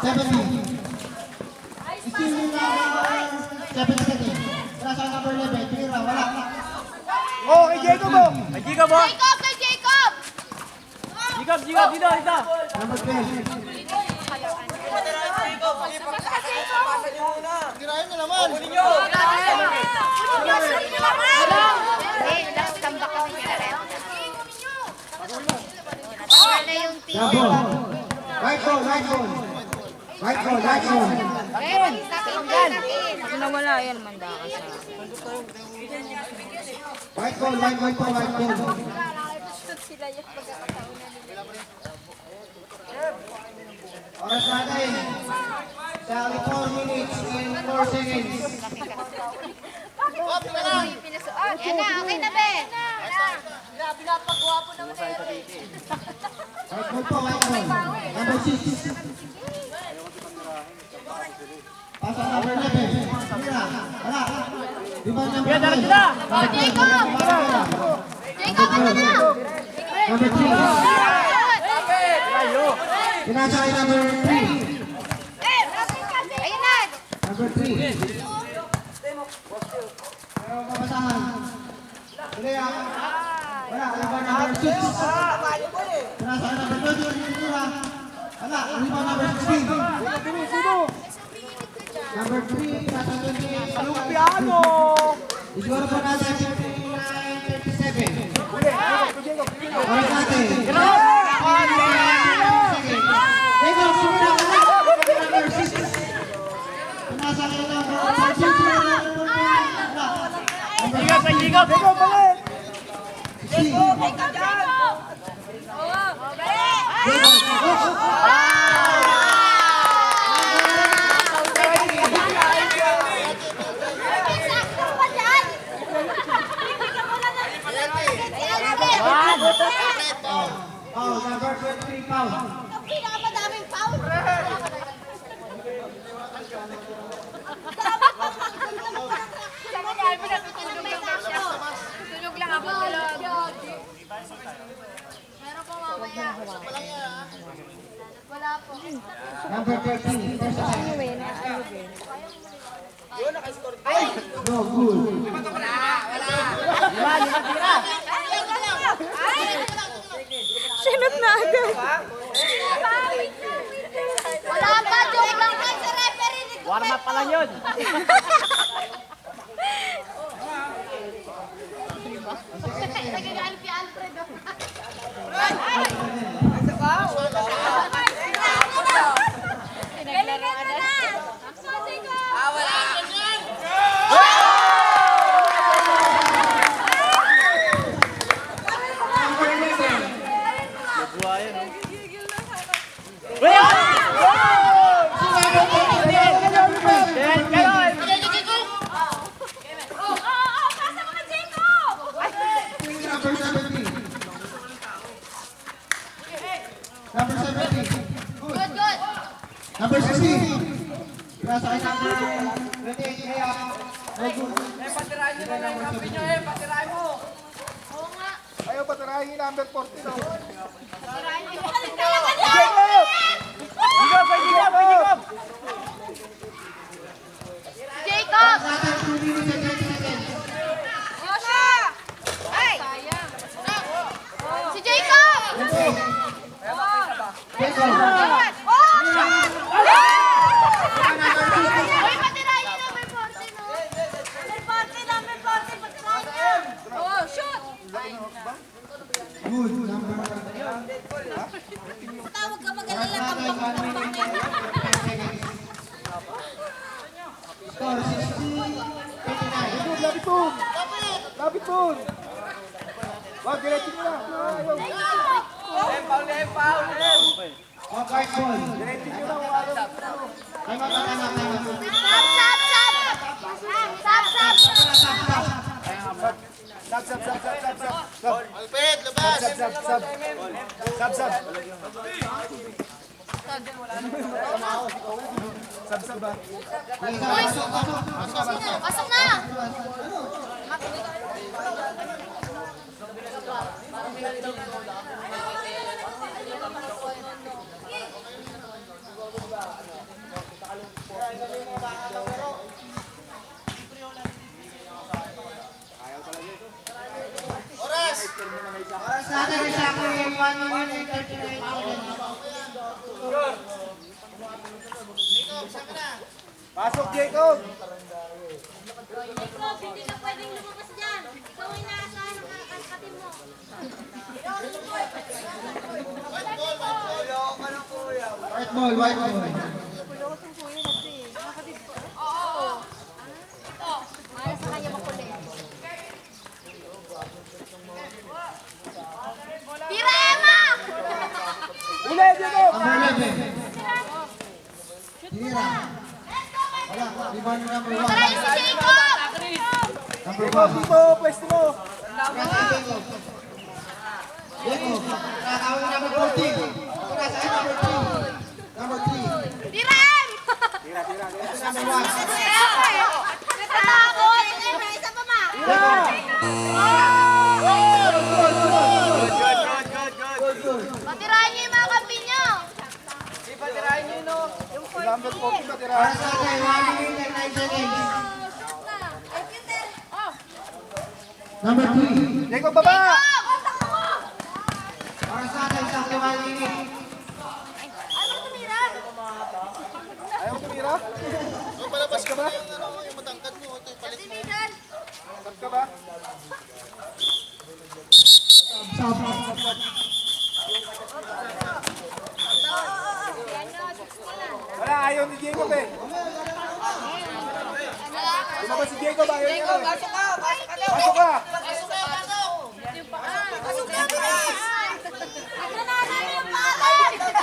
70. Still yung number 77. Wala sa number 11. Tira, wala. Oh, kay Jacob mo! Kay Jacob mo! Jacob! Kay Jacob! Jacob, dito! Number 12. Tirahin mo naman! Double. Right ball, right ball. Right ball, right ball. Kung nawala yan, manda ka sa... Right ball, right ball po, right ball. Oras natin. Sa 4 minutes and 4 seconds. Yan na, okay na, be. Right ball po, right ball. Number 6. Pasok number 11. Tira, wala. Rebound number 12. Oh, Jacob! Jacob, ano na? Number 3. Pinasa kay number 3. Ayun na! Number 3. Pero papasahan. Uli ang... Wala, rebound number 6. Pinasa kay number 2. Wala, rebound number 16. Number 3, pinasa kay 20. Yung piano! Isiguro po natin 59-37. Oras natin. Jacob, sumira ka na. Number 6. Pinasa kay number 14. Jacob! Jacob, balik! Oh, number 23 pound. Ang pinakamadaming foul. Tulog lang ako. Meron po mamaya. Wala po. Number 13, first attack. No, good. Sinot na agad. Wala pa, joke lang pa sa referee. Warm up pa lang yun! Nagagalit si Alfred. Galingan mo na! Sabi ko! Wala! Number 17. Number 17. Good, good. Number 16. Pinasa kay number 28, Aya. No good. Patirahin nyo na lang yung kampi nyo patirahin mo! Oo nga. Ayaw, patirahin yung number 14 oh! Sirain niyo. Jacob! Jacob! Jacob! Natin 2 minutes and 30 seconds. Osha! Ay! Si Jacob! Jacob. Osha! Uy, patirahin niyo number 14, no? Number 40, patirahin niyo. Oh, shoot! Good. Number Tawag ka mag-alala. Oras natin 1 minute and 10 seconds. Score 60-59. Lapit po! Lapit po! Wag, diretso nyo na! Ayaw! Off right ball. Diretso nyo na kung ano! Time out, time out, time out. Sap, sap! Sap, sap! Sab, sab, sap, sab, sab, sab! Alfred, labas! Sab, sab, sab, sab! Sab, sab! Sab, sab ba? Pasok na! sa akin ay sa akin ay 1 minute and 38 seconds. Pasok, Jacob. Jacob, hindi ka pwedeng lumabas dyan. Ikaw ay naasahan ng katim mo. White ball, white ball. Para sa kanya makulit. Tira, Emma! Uli, Jacob. Number 11. Tira. Wala, rebound number 1. Tara yung si Jacob! Number Jacob, 1. dito, pwesto mo. Jacob. Jacob. Nakakawin number 14. Tira sa akin, number 3. Number 3. Tira, Em! Tira, tira, tira. Number 1. Natatakot! Emma, isa pa ma! Patirahin niyo yung mga kampi niyo! Number 14 ba tira? Para sa akin, 1 minute and 9 seconds. Number 3. Jacob, baba. Para sa akin, sa akin, 1 minute. Ano tumira? Ayaw mo tumira? Palabas ka ba? Kasi Midan! Tap ka ba? Stop. Wala, ayaw ni Jacob eh. Lumabas si Jacob, ayaw niya. Pasok ka! Pasok ka daw! Pasok ka!